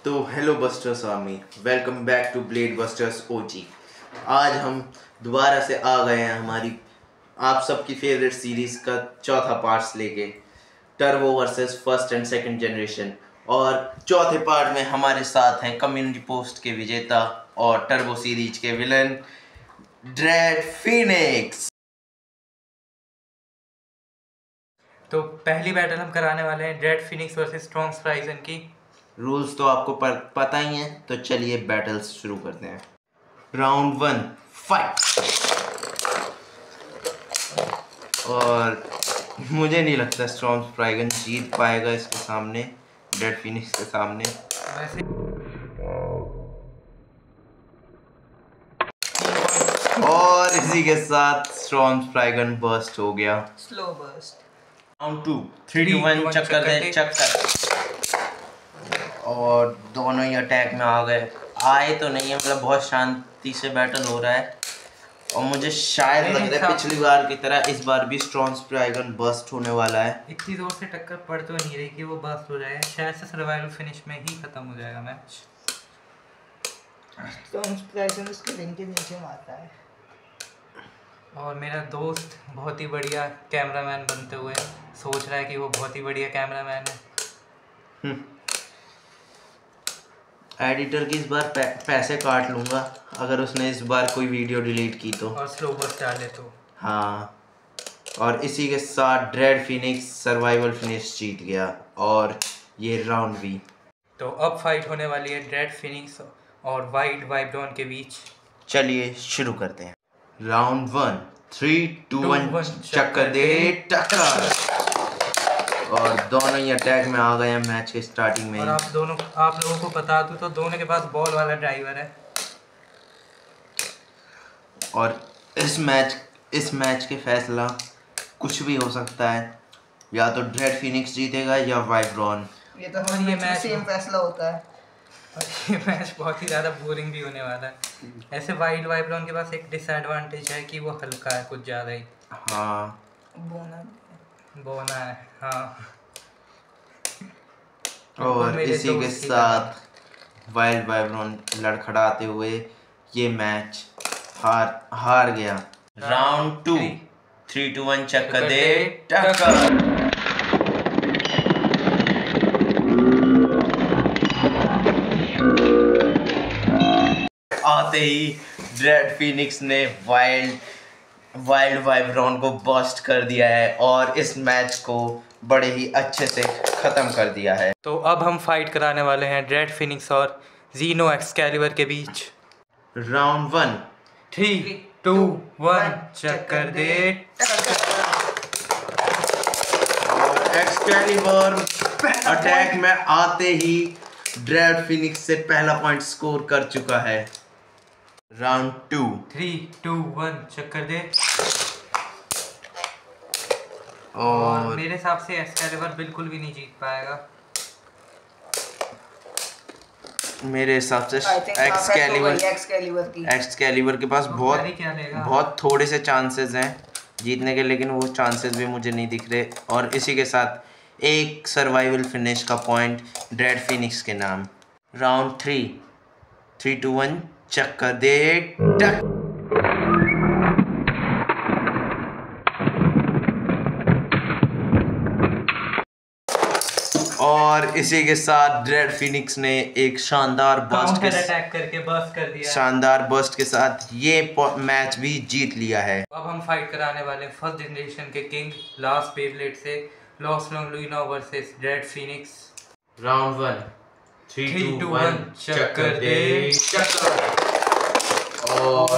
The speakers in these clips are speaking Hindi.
तो hello Busters army, welcome back to Blade Busters OG. आज हम दोबारा से आ गए हैं हमारी आप सबकी फेवरेट सीरीज का चौथा पार्ट्स लेके, turbo versus first and second generation. और चौथे पार्ट में हमारे साथ हैं कम्युनिटी पोस्ट के विजेता और टर्बो सीरीज के विलन ड्रेड फिनिक्स। तो पहली बैटल हम कराने वाले हैं ड्रेड फिनिक्स वर्सेस स्ट्रॉन्ग स्प्राइजन की। रूल्स तो आपको पता ही है, तो चलिए बैटल्स शुरू करते हैं। Round 1 fight. और मुझे नहीं लगता स्ट्रॉन्ग स्प्राइगन जीत पाएगा इसके सामने, ड्रेड फिनिक्स के सामने। वैसे और इसी के साथ स्ट्रॉन्ग स्प्राइगन बर्स्ट हो गया, स्लो बर्स्ट। राउंड 2 3 2 1 चक्कर दे चक्कर। और दोनों ही अटैक में आ गए। आए तो नहीं है, मतलब बहुत शांति से बैटल हो रहा है। और मुझे शायद लग रहा है पिछली बार की तरह इस बार भी स्ट्रॉन्ग स्प्राइगन बर्स्ट होने वाला है। इतनी जोर से टक्कर पड़ तो नहीं रही कि वो बर्स्ट हो जाए, शायद से सर्वाइवल फिनिश में ही खत्म हो जाएगा मैच। स्ट्रॉन्ग स्प्राइजन उसके रिंग के नीचे मारता है। और मेरा दोस्त बहुत ही बढ़िया कैमरामैन बनते हुए सोच रहा है कि वो बहुत ही बढ़िया कैमरामैन है। एडिटर की इस बार पैसे काट लूंगा अगर उसने इस बार कोई वीडियो डिलीट की तो, और स्लो बर्स्ट डाले तो। हाँ। और इसी के साथ ड्रेड फिनिक्स सर्वाइवल फिनिश जीत गया और ये राउंड भी। तो अब फाइट होने वाली है ड्रेड फिनिक्स और वाइट वाइब्रॉन के बीच। चलिए शुरू करते हैं। राउंड 1 3 2 1 चक्कर दे टक्कर। और दोनों ही अटैक में आ गए हैं मैच के स्टार्टिंग में। और आप लोगों को बता दूं तो दोनों के पास बॉल वाला ड्राइवर है। और इस मैच के फैसला कुछ भी हो सकता है, या तो ड्रेड फिनिक्स जीतेगा या वाइब्रॉन। ये तो हमारे मैच सेम फैसला होता है। और ये मैच बहुत ही ज़्यादा बोरिंग भी होने वाला है। ऐसे वाइट वाइब्रॉन के पास एक डिसएडवांटेज है कि वो हल्का है कुछ ज़्यादा ही। हाँ, बोना है, हाँ। और इसी के साथ वाइल्ड वाइब्रॉन लड़खड़ाते हुए ये मैच हार गया। राउंड 2 3 2 1 चक्कर दे टक्कर। आते ही ड्रेड फिनिक्स ने वाइल्ड वाइब्रॉन को बस्ट कर दिया है और इस मैच को बड़े ही अच्छे से ख़त्म कर दिया है। तो अब हम फाइट कराने वाले हैं ड्रेड फिनिक्स और ज़ीनो एक्सकैलिबर के बीच। राउंड 1 3 2 1 चक्कर दे और एक्सकैलिबर अटैक में आते ही ड्रेड फिनिक्स से पहला पॉइंट स्कोर कर चुका है। राउंड 2 3 2 1 चक्कर दे। और मेरे हिसाब से एक्सकैलिबर बिल्कुल भी नहीं जीत पाएगा। मेरे हिसाब से एक्सकैलिबर के पास बहुत थोड़े से चांसेस हैं जीतने के, लेकिन वो चांसेस भी मुझे नहीं दिख रहे। और इसी के साथ एक सर्वाइवल फिनिश का पॉइंट ड्रेड फिनिक्स के नाम। राउंड 3 2 1 चक्कर दे टक। और इसी के साथ ड्रेड फिनिक्स ने एक शानदार बर्स्ट के साथ ये मैच भी जीत लिया है। अब हम फाइट कराने वाले फर्स्ट जनरेशन के किंग लास्ट बेब्लेड से लॉस लॉन्गलुइनो वर्सेस ड्रेड फिनिक्स। राउंड 1 3 2 1 चक्कर दे चक्कर। और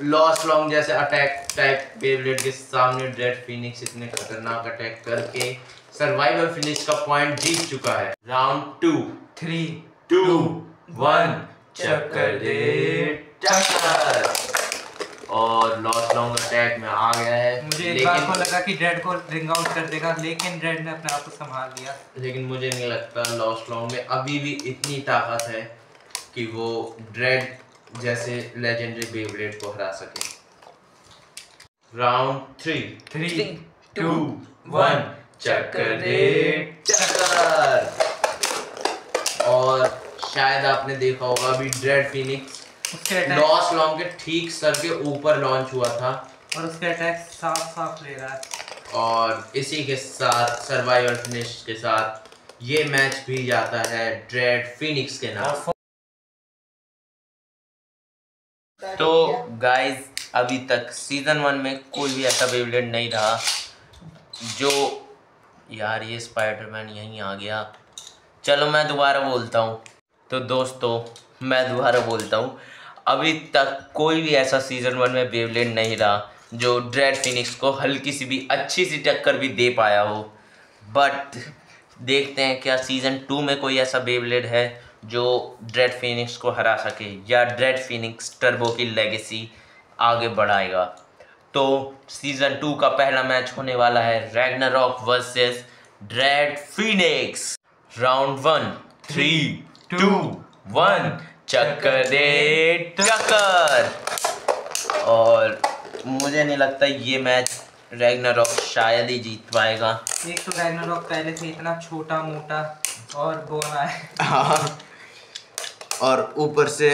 लॉस लॉन्ग जैसे अटैक टाइप बेब्लेड के सामने ड्रेड फिनिक्स इतने खतरनाक अटैक करके सर्वाइवल फिनिश का पॉइंट जीत चुका है। राउंड 2 3 2 1 चक्कर दे टक्कर। और लॉस लॉन्ग अटैक में आ गया है। मुझे एक बार को लगा कि ड्रेड को रिंग आउट कर देगा, लेकिन ड्रेड ने अपने आप को संभाल लिया। लेकिन मुझे नहीं लगता लॉस लॉन्ग में अभी भी इतनी ताकत है कि वो ड्रेड जैसे लेजेंडरी बेब्लेड को हरा सके। राउंड 3 2 1 चक्कर दे चक्कर। और शायद आपने देखा होगा अभी ड्रेड फिनिक्स उसके अटैक लॉस लॉन्ग के ठीक सर के ऊपर लॉन्च हुआ था और उसके अटैक साफ ले रहा है। और इसी के साथ सर्वाइवल फिनिश के साथ ये मैच भी जाता है ड्रेड फिनिक्स के नाम। तो गाइस अभी तक सीजन 1 में कोई भी ऐसा बेब्लेड नहीं रहा जो, यार ये स्पाइडरमैन यहीं आ गया। चलो मैं दोबारा बोलता हूँ। तो दोस्तों मैं दोबारा बोलता हूँ, अभी तक कोई भी ऐसा सीजन 1 में बेब्लेड नहीं रहा जो ड्रेड फिनिक्स को हल्की सी भी अच्छी सी टक्कर भी दे पाया हो। बट देखते हैं क्या सीजन 2 में कोई ऐसा बेब्लेड है जो ड्रेड फिनिक्स को हरा सके या ड्रेड फिनिक्स टर्बो की लेगेसी आगे बढ़ाएगा। तो सीजन 2 का पहला मैच होने वाला है Ragnarok versus Dread Phoenix. Round 1 3 2 1 चक्कर दे टक्कर। और मुझे नहीं लगता ये मैच रैग्नारॉक शायद ही जीत पाएगा। एक तो रैग्नारॉक पहले से इतना छोटा मोटा और गोरा है। हाँ और ऊपर से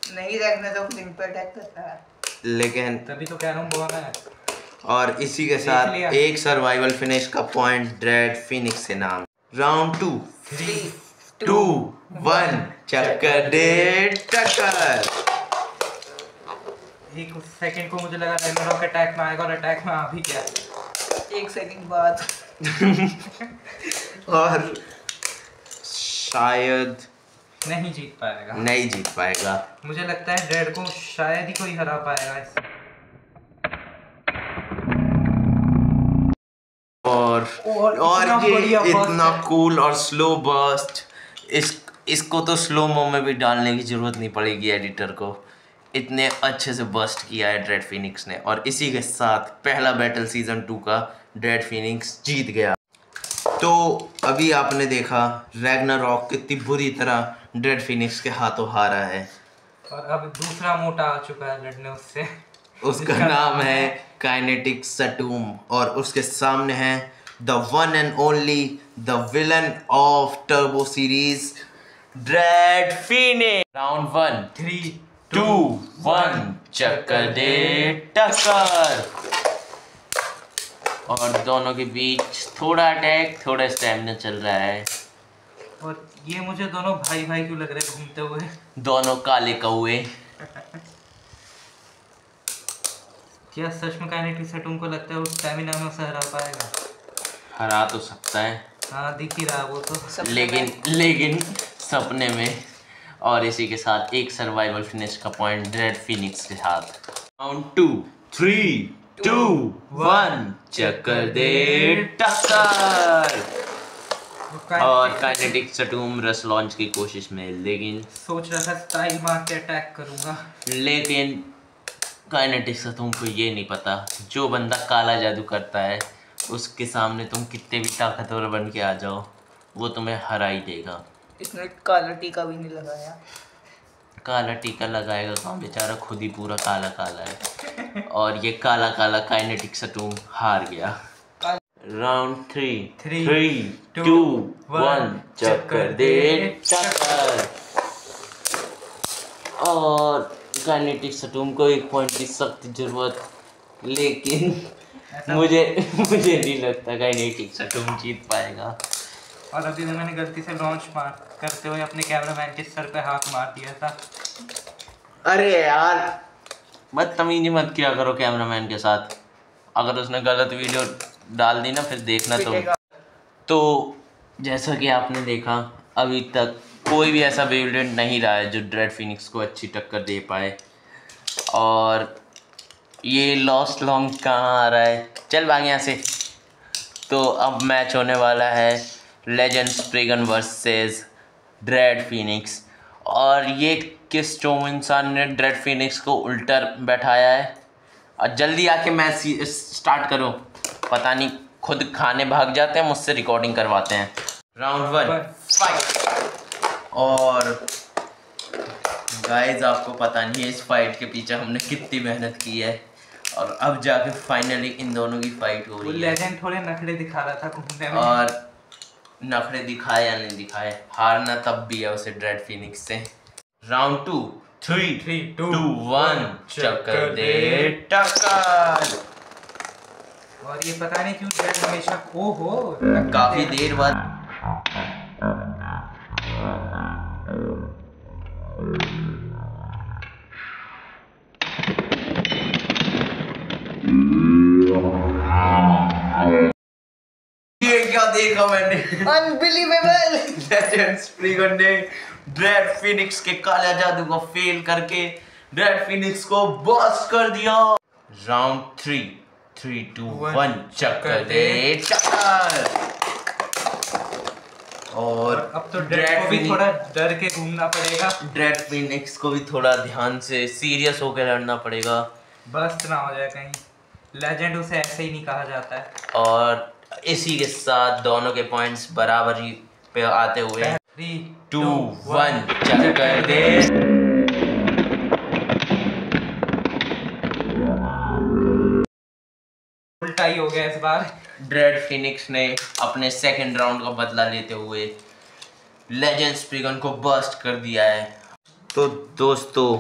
नहीं, रैग्नारॉक लिंक पे अटैक करता है लेकिन तभी तो कह रहा हूँ गोरा है। और इसी के साथ एक सर्वाइवल फिनिश का पॉइंट ड्रेड फिनिक्स के नाम। राउंड 2 3 2 1 चक्कर दे टक्कर। एक सेकंड को मुझे लगा रैग्नारॉक अटैक में आएगा और अटैक में आ भी गया। एक सेकंड बाद और शायद नहीं जीत पाएगा। मुझे लगता है ड्रेड को शायद ही कोई हरा पाएगा इससे। और ये इतना कूल और स्लो बर्स्ट, इसको तो स्लो मो में भी डालने की जरूरत नहीं पड़ेगी एडिटर को, इतने अच्छे से बर्स्ट किया है ड्रेड फिनिक्स ने। और इसी के साथ पहला बैटल सीजन 2 का ड्रेड फिनिक्स जीत गया। तो अभी आपने देखा रैग्नारॉक कितनी बुरी तरह ड्रेड फिनिक्स के हाथों हारा है और अब दूसरा मोटा आ चुका है लड़ने उससे। उसका नाम है काइनेटिक सटूम और उसके सामने है the one and only the villain of turbo series dread Phoenix. Round 1 3 2 1 चक्कर दे टक्कर। और दोनों के बीच थोड़ा अटैक थोड़ा स्टैमिना चल रहा है। और ये मुझे दोनों भाई भाई क्यों लग रहे हैं घूमते हुए, दोनों काले कौए। क्या सच में काइनेटिक सटूम को लगता है उस स्टैमिना में उसे हरा पाएगा? हरा तो सकता है, हाँ दिख ही रहा वो तो, लेकिन सपने में। और इसी के साथ एक सर्वाइवल फिनिश का पॉइंट ड्रेड फिनिक्स के साथ। राउंड 2 3 2 1 चक्कर दे टक्कर। और काइनेटिक सटूम रस लॉन्च की कोशिश में, लेकिन सोच रहा था स्टाइल मार के अटैक करूंगा, लेकिन काइनेटिक सटूम को ये नहीं पता जो बंदा काला जादू करता है उसके सामने तुम कितने भी ताकतवर बन के आ जाओ वो तुम्हें हरा ही देगा। इसने काला टीका भी नहीं लगाया। काला टीका लगाएगा कौन, बेचारा खुद ही पूरा काला काला है। और ये काला काला काइनेटिक सटूम हार गया। राउंड 3 2 1 चक्कर दे टक्कर। और काइनेटिक सटूम को एक पॉइंट की सख्त जरूरत, लेकिन मुझे नहीं लगता काइनेटिक सटूम जीत पाएगा। और अभी तो मैंने गलती से लॉन्च करते हुए अपने कैमरामैन के सर पे हाथ मार दिया था। अरे यार बदतमीजी मत किया करो कैमरामैन के साथ, अगर उसने गलत वीडियो डाल दी ना फिर देखना तुम। तो जैसा कि आपने देखा अभी तक कोई भी ऐसा बेब्लेड नहीं रहा है जो ड्रेड फिनिक्स को अच्छी टक्कर दे पाए। और ये लॉस्ट लॉन्ग कहाँ आ रहा है, चल भाग यहाँ से। तो अब मैच होने वाला है लेजेंड स्प्रेगन वर्सेस ड्रेड फिनिक्स। और ये किस चोम इंसान ने ड्रेड फिनिक्स को उल्टा बैठाया है। और जल्दी आके मैच स्टार्ट करो, पता नहीं खुद खाने भाग जाते हैं, मुझसे रिकॉर्डिंग करवाते हैं। Round 1 fight. और गाइस आपको पता नहीं है इस फाइट के पीछे हमने कितनी मेहनत की है और अब जाके फाइनली इन दोनों की फाइट हो रही है। लेजेंड थोड़े नखरे दिखा रहा था घूमने में। और नखरे दिखाए या नहीं दिखाए, हारना तब भी है उसे ड्रेड फिनिक्स से। राउंड 2 3 2 1 चक्कर दे टक्कर। और ये पता नहीं क्यों ड्रेड हमेशा ओहो काफी देर बाद ये क्या देखा मैंने, अनबिलीवेबल। लेजेंड स्प्रिगन ने ड्रेड फिनिक्स के काला जादू को फेल करके ड्रेड फिनिक्स को बस्ट कर दिया। राउंड 3 2 1 चक्कर दे टक्कर। और अब तो ड्रेड को भी थोड़ा डर के घूमना पड़ेगा, ड्रेड फिनिक्स को भी थोड़ा ध्यान से सीरियस होकर लड़ना पड़ेगा, बस्ट ना हो जाए कहीं। लेजेंड उसे ऐसे ही नहीं कहा जाता है। और इसी के साथ दोनों के पॉइंट्स बराबरी पे आते हुए 3 2 1 चक्कर दे। उल्टा ही हो गया इस बार। ड्रेड फिनिक्स ने अपने सेकंड राउंड का बदला लेते हुए लेजेंड स्प्रिगन को बस्ट कर दिया है। तो दोस्तों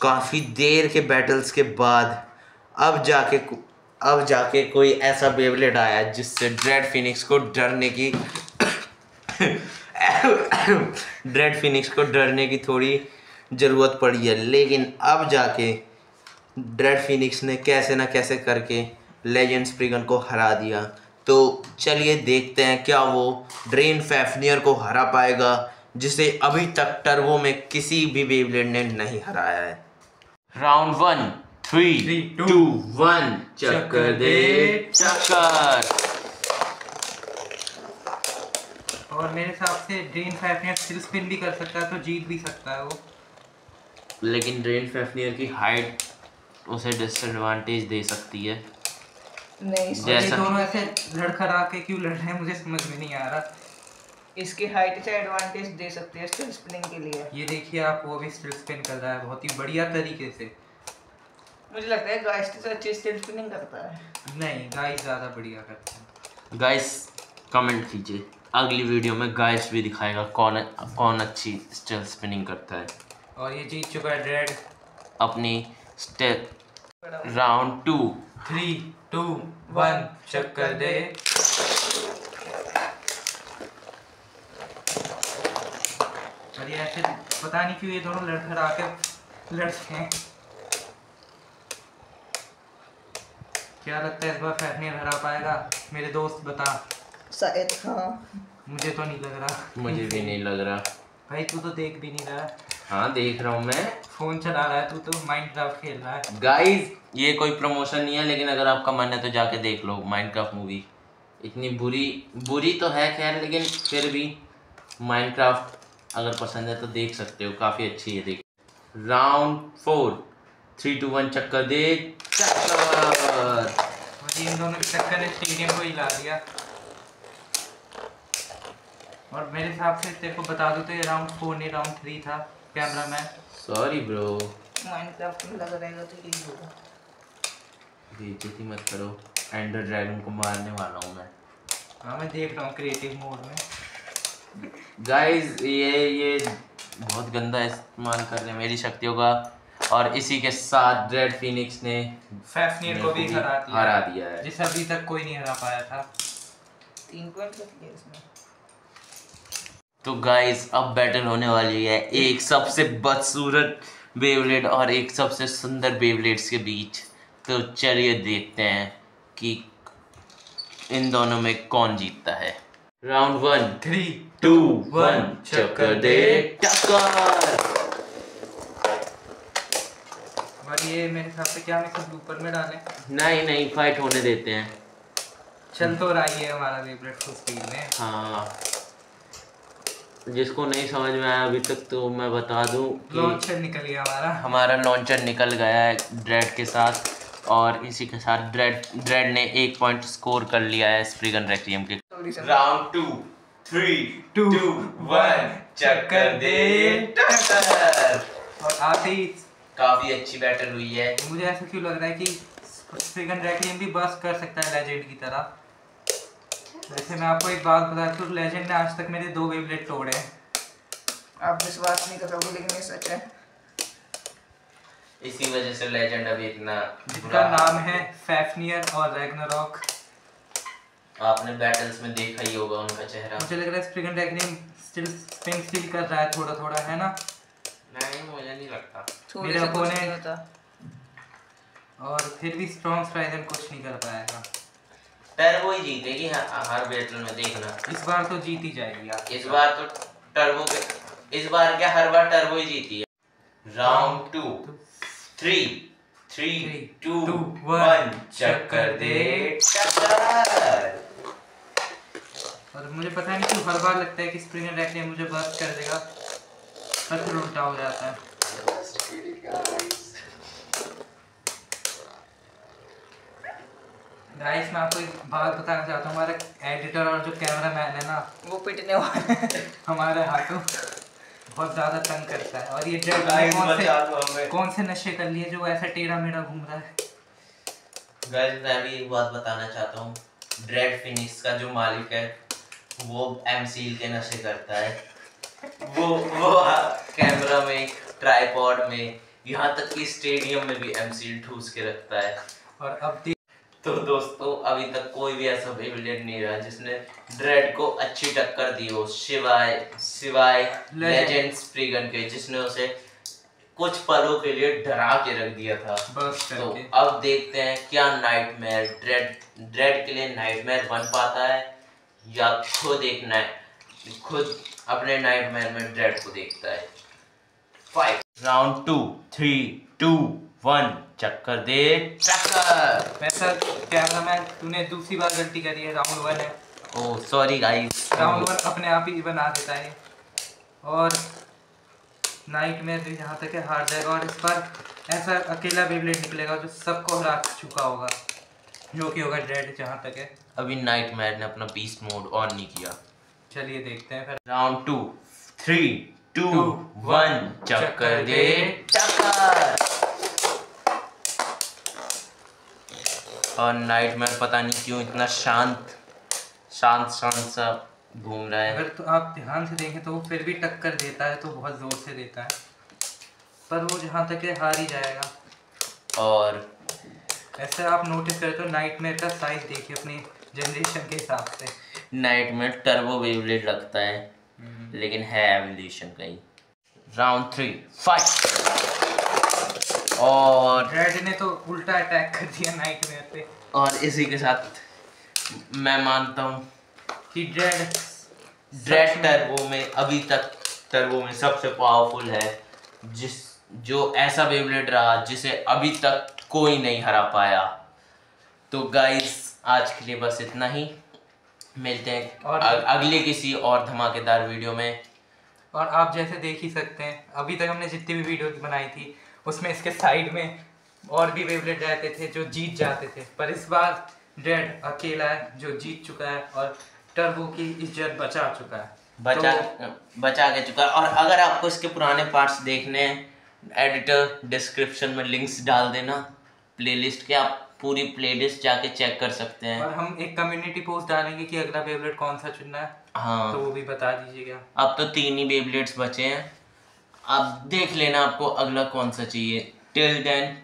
काफ़ी देर के बैटल्स के बाद अब जाके कोई ऐसा बेबलेट आया जिससे ड्रेड फिनिक्स को डरने की थोड़ी ज़रूरत पड़ी है, लेकिन अब जाके ड्रेड फिनिक्स ने कैसे ना कैसे करके लेजेंड स्प्रिगन को हरा दिया। तो चलिए देखते हैं क्या वो ड्रेन फैफनियर को हरा पाएगा, जिसे अभी तक टर्बो में किसी भी बेबलेट ने नहीं हराया है। राउंड 1 3 2 1 चक्कर दे टक्कर। और मेरे हिसाब से ड्रेन फैफनियर स्टिल स्पिन भी कर सकता है, तो जीत भी सकता है वो। लेकिन ड्रेन फैफनियर की हाइट उसे डिसएडवांटेज दे सकती है। नहीं, ये दोनों ऐसे लड़खड़ा के क्यों लड़ रहे हैं मुझे समझ में नहीं आ रहा। इसकी हाइट से एडवांटेज दे सकती है स्टिल स्पिनिंग के लिए। ये देखिए आप, वो भी स्टिल स्पिन कर रहा है बहुत ही बढ़िया तरीके से। मुझे लगता है गाइस से अच्छी स्टिल स्पिनिंग करता है। नहीं, गाइस ज़्यादा बढ़िया करते हैं। गाइस कमेंट कीजिए, अगली वीडियो में गाइस भी दिखाएगा कौन अच्छी स्टिल स्पिनिंग करता है। और ये जीत चुका है ड्रेड अपनी स्टेप। राउंड 2 3 2 1 चक्कर दे। और ये ऐसे पता नहीं क्यों ये दोनों लड़खड़ा के लड़ते हैं। क्या लगता है इस बार फैफनियर हरा पाएगा? मेरे दोस्त बता। शायद हाँ। मुझे तो नहीं लग रहा। मुझे भी नहीं लग रहा। भाई तू तो देख भी नहीं रहा। हाँ देख रहा हूँ मैं। फोन चला रहा है तू तो, माइनक्राफ्ट खेल रहा है। गाइस ये कोई प्रमोशन नहीं है, लेकिन अगर आपका मन है तो जाके देख लो माइनक्राफ्ट मूवी। इतनी बुरी तो है खैर, लेकिन फिर भी माइनक्राफ्ट अगर पसंद है तो देख सकते हो, काफ़ी अच्छी है। देख राउंड 4 3 2 1 चक्कर दे चक्कर। और इन दोनों के चक्कर ने स्टेडियम को हिला दिया। और मेरे हिसाब से तेरे को बता दूं तो ये राउंड 4 नहीं राउंड 3 था कैमरामैन। Sorry bro. माइनक्राफ्ट में लगा रहेगा तो यही होगा। बेइज्जती मत करो, एंडर ड्रैगन को मारने वाला हूँ मैं। हाँ मैं देख रहा हूँ क्रिएटिव मोड में। गाइस ये बहुत गंदा इस्तेमाल कर रहे हैं मेरी शक्तियों का। और इसी के साथ ड्रेड फिनिक्स ने फैफनियर को भी हरा दिया है, जिसे अभी तक कोई नहीं हरा पाया था। 3 पॉइंट लगे इसमें। तो गाइस अब बैटल होने वाली है एक सबसे बदसूरत बेवलेट और एक सबसे सुंदर बेवलेट्स के बीच। तो चलिए देखते हैं कि इन दोनों में कौन जीतता है। राउंड 1 3 2 1 चक्कर दे टक्कर। और ये मेरे हिसाब से क्या हमें सब ऊपर में डालें? नहीं फाइट होने देते हैं। चल तो रही है हमारा फेवरेट फुल स्पीड में। हाँ जिसको नहीं समझ में आया अभी तक तो मैं बता दूं कि लॉन्चर निकल गया हमारा लॉन्चर निकल गया है ड्रेड के साथ। और इसी के साथ ड्रेड ने 1 पॉइंट स्कोर कर लिया है स्प्रिगन रेक्विएम के। राउंड 2 3 2 1 चक्कर दे टक्कर। और आते ही काफी अच्छी बैटल हुई है। मुझे ऐसा क्यों लग रहा है कि स्प्रिगन रेक्विएम भी बस कर सकता है लेजेंड की तरह। वैसे मैं आपको एक बात बता दूं, लेजेंड ने आज तक मेरे 2 बेब्लेड तोड़े हैं। आप विश्वास नहीं कर सकते लेकिन ये सच है। इसी वजह से लेजेंड अभी इतना जिनका नाम है फैफनियर और रैग्नारॉक। आपने बैटल्स में देखा ही होगा उनका चेहरा। मुझे लग रहा है स्प्रिगन ड्रैगन स्टिल स्पिन स्टिल कर रहा है थोड़ा थोड़ा, है ना? नहीं, मुझे नहीं लगता। थोड़े से कुछ नहीं होता। और फिर भी स्ट्रॉन्ग स्ट्राइडन कुछ नहीं कर पाएगा। टर्बो ही जीतेगी हर बैटल में, देखना। इस बार तो जीत ही जाएगी यार। इस बार तो टर्बो के, इस बार क्या हर बार टर्बो ही जीती है। राउंड 2 3 2 1 चक्कर दे टक्कर। और मुझे पता नहीं क्यों हर बार लगता है कि स्प्रिंगर ड्रैगन मुझे बर्स्ट कर देगा, पर फिर उल्टा हो जाता है। गाइस मैं आपको एक बात बताना चाहता हूँ, हमारा एडिटर और जो कैमरामैन है ना, वो पिटने वाला है। हमारे हाथों बहुत ज़्यादा तंग करता है। और ये कौन से नशे कर लिए जो ऐसा टेढ़ा मेढ़ा घूम रहा है। गाइस मैं भी एक बात बताना चाहता हूँ, ड्रेड फिनिक्स का जो मालिक है वो एमसील के नशे करता है। वो कैमरा में, ट्राइपॉड में, यहाँ तक कि स्टेडियम में भी एमसील ठूस के रखता है। और अब तो दोस्तों अभी तक कोई भी ऐसा बेब्लेड नहीं रहा जिसने ड्रेड को अच्छी टक्कर दी हो, सिवाय लेजेंड स्प्रिगन के, जिसने उसे कुछ पलों के लिए डरा के रख दिया था। तो अब देखते हैं क्या नाइटमेयर ड्रेड के लिए नाइटमेयर बन पाता है या खुद अपने नाइटमेयर में ड्रेड को देखता है। 5 राउंड 2 3 2 1 चक्कर दे टक्कर। वैसा कैमरामैन तूने दूसरी बार गलती करी है। राउंड 1 है। Oh sorry guys. राउंड 1 अपने आप ही बना देता है और नाइटमेयर भी जहाँ तक है हार जाएगा। और इस बार ऐसा अकेला बेब्लेड निकलेगा जो सबको हरा चुका होगा, जो कि होगा ड्रेड जहाँ तक है। अभी नाइटमेयर ने अपना बीस्ट मोड ऑन नहीं किया। चलिए देखते हैं फिर। राउंड 2 3 2 1 चक्कर दे टक्कर। और नाइटमेयर पता नहीं क्यों इतना शांत सा घूम रहा है। अगर तो आप ध्यान से देखें तो वो फिर भी टक्कर देता है तो बहुत ज़ोर से देता है, पर वो जहाँ तक है हार ही जाएगा। और ऐसे आप नोटिस करें तो नाइटमेयर का साइज देखिए अपनी जनरेशन के हिसाब से। नाइटमेयर टर्बो बेब्लेड लगता है लेकिन है एवोल्यूशन का ही। Round 3 fight. और ड्रेड ने तो उल्टा अटैक कर दिया नाइटमेयर पे। और इसी के साथ मैं मानता हूँ कि ड्रेड टर्बो में अभी तक टर्बो में सबसे पावरफुल है, जो ऐसा बेब्लेड रहा जिसे अभी तक कोई नहीं हरा पाया। तो गाइस आज के लिए बस इतना ही, मिलते हैं और अगले किसी और धमाकेदार वीडियो में। और आप जैसे देख ही सकते हैं अभी तक हमने जितनी भी वीडियो बनाई थी उसमें इसके साइड में और भी बेब्लेड रहते थे जो जीत जाते थे, पर इस बार ड्रेड अकेला है जो जीत चुका है और टर्बो की इज्जत बचा चुका है। बचा के चुका है। और अगर आपको इसके पुराने पार्ट्स देखने हैं, एडिटर डिस्क्रिप्शन में लिंक्स डाल देना प्लेलिस्ट के, आप पूरी प्लेलिस्ट जाके चेक कर सकते हैं। और हम एक कम्युनिटी पोस्ट डालेंगे कि अगला बेब्लेड कौन सा चुनना है। हाँ तो वो भी बता दीजिएगा। अब तो 3 ही बेब्लेड्स बचे हैं, आप देख लेना आपको अगला कौन सा चाहिए। Till then